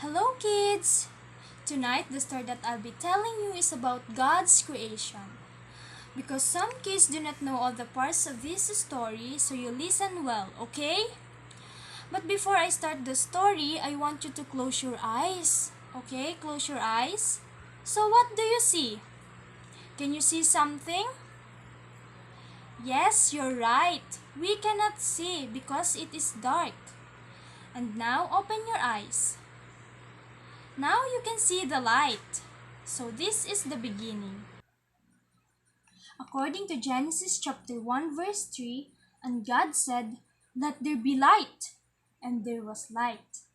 Hello, kids! Tonight, the story that I'll be telling you is about God's creation. Because some kids do not know all the parts of this story, so you listen well, okay? But before I start the story, I want you to close your eyes. Okay, close your eyes. So, what do you see? Can you see something? Yes, you're right. We cannot see because it is dark. And now, open your eyes. Now you can see the light. So this is the beginning. According to Genesis chapter 1 verse 3, and God said, "Let there be light." And there was light.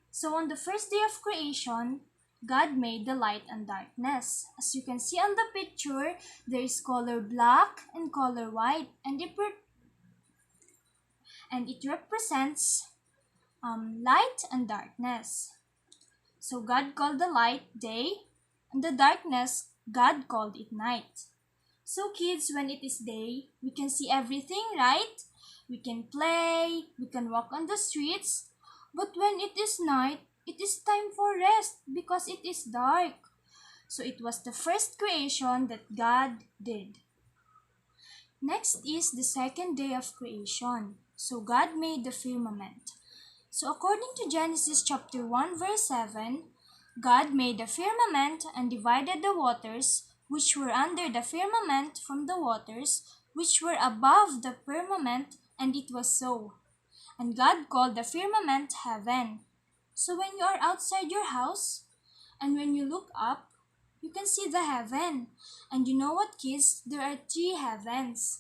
So on the first day of creation, God made the light and darkness. As you can see on the picture, there is color black and color white, and it represents light and darkness. So God called the light day, and the darkness, God called it night. So kids, when it is day, we can see everything, right? We can play, we can walk on the streets. But when it is night, it is time for rest because it is dark. So it was the first creation that God did. Next is the second day of creation. So God made the firmament. So according to Genesis chapter 1 verse 7, God made the firmament and divided the waters which were under the firmament from the waters which were above the firmament, and it was so. And God called the firmament heaven. So when you are outside your house and when you look up, you can see the heaven. And you know what, kids? There are three heavens.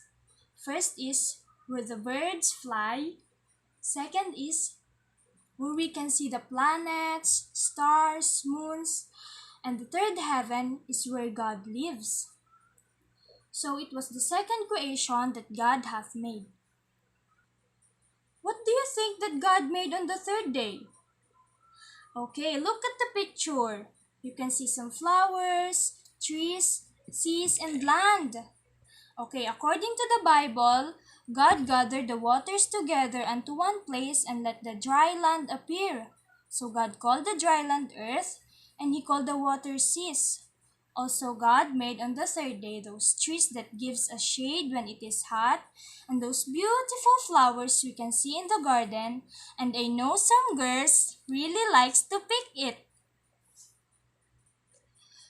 First is where the birds fly. Second is where we can see the planets, stars, moons, and the third heaven is where God lives. So it was the second creation that God hath made. What do you think that God made on the third day? Okay, look at the picture. You can see some flowers, trees, seas, and land. Okay, according to the Bible, God gathered the waters together unto one place and let the dry land appear. So God called the dry land earth, and he called the waters seas. Also God made on the third day those trees that gives us shade when it is hot, and those beautiful flowers we can see in the garden, and I know some girls really likes to pick it.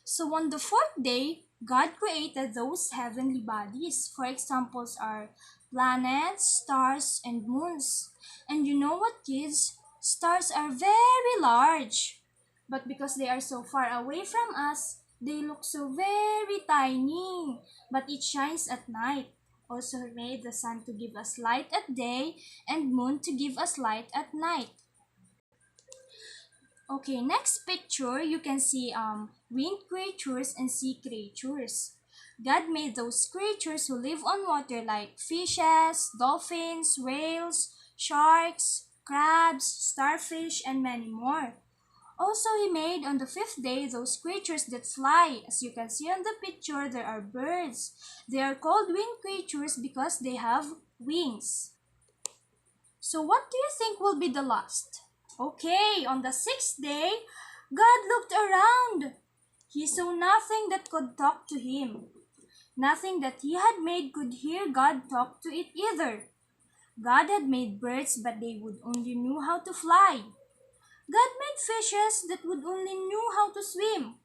So on the fourth day, God created those heavenly bodies. For examples are planets, stars, and moons. And you know what, kids? Stars are very large. But because they are so far away from us, they look so very tiny. But it shines at night. Also He made the sun to give us light at day and moon to give us light at night. Okay, next picture, you can see wind creatures and sea creatures. God made those creatures who live on water like fishes, dolphins, whales, sharks, crabs, starfish, and many more. Also, He made on the fifth day those creatures that fly. As you can see on the picture, there are birds. They are called winged creatures because they have wings. So what do you think will be the last? Okay, on the sixth day, God looked around. He saw nothing that could talk to him. Nothing that he had made could hear God talk to it either. God had made birds, but they would only knew how to fly. God made fishes that would only knew how to swim.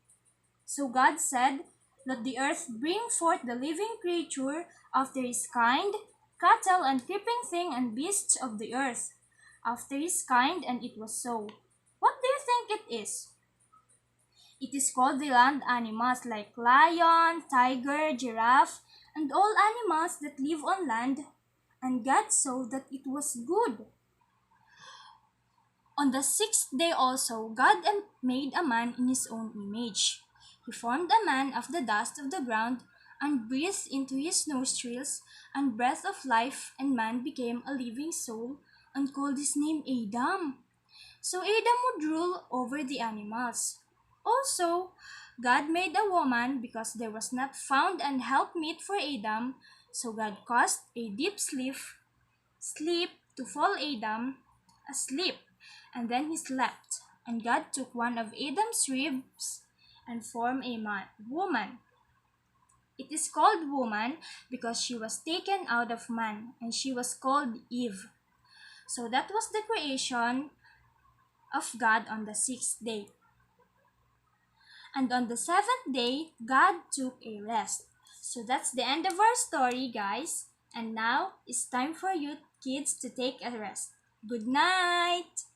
So God said, "Let the earth bring forth the living creature after his kind, cattle and creeping thing and beasts of the earth, after his kind," and it was so. What do you think it is? It is called the land animals like lion, tiger, giraffe, and all animals that live on land. And God saw that it was good. On the sixth day also, God made a man in his own image. He formed a man of the dust of the ground and breathed into his nostrils and breath of life, and man became a living soul and called his name Adam. So Adam would rule over the animals. Also, God made a woman because there was not found an helpmeet for Adam, so God caused a deep sleep to fall Adam asleep, and then he slept. And God took one of Adam's ribs and formed a woman. It is called woman because she was taken out of man, and she was called Eve. So that was the creation of God on the sixth day. And on the seventh day, God took a rest. So that's the end of our story, guys. And now it's time for you kids to take a rest. Good night!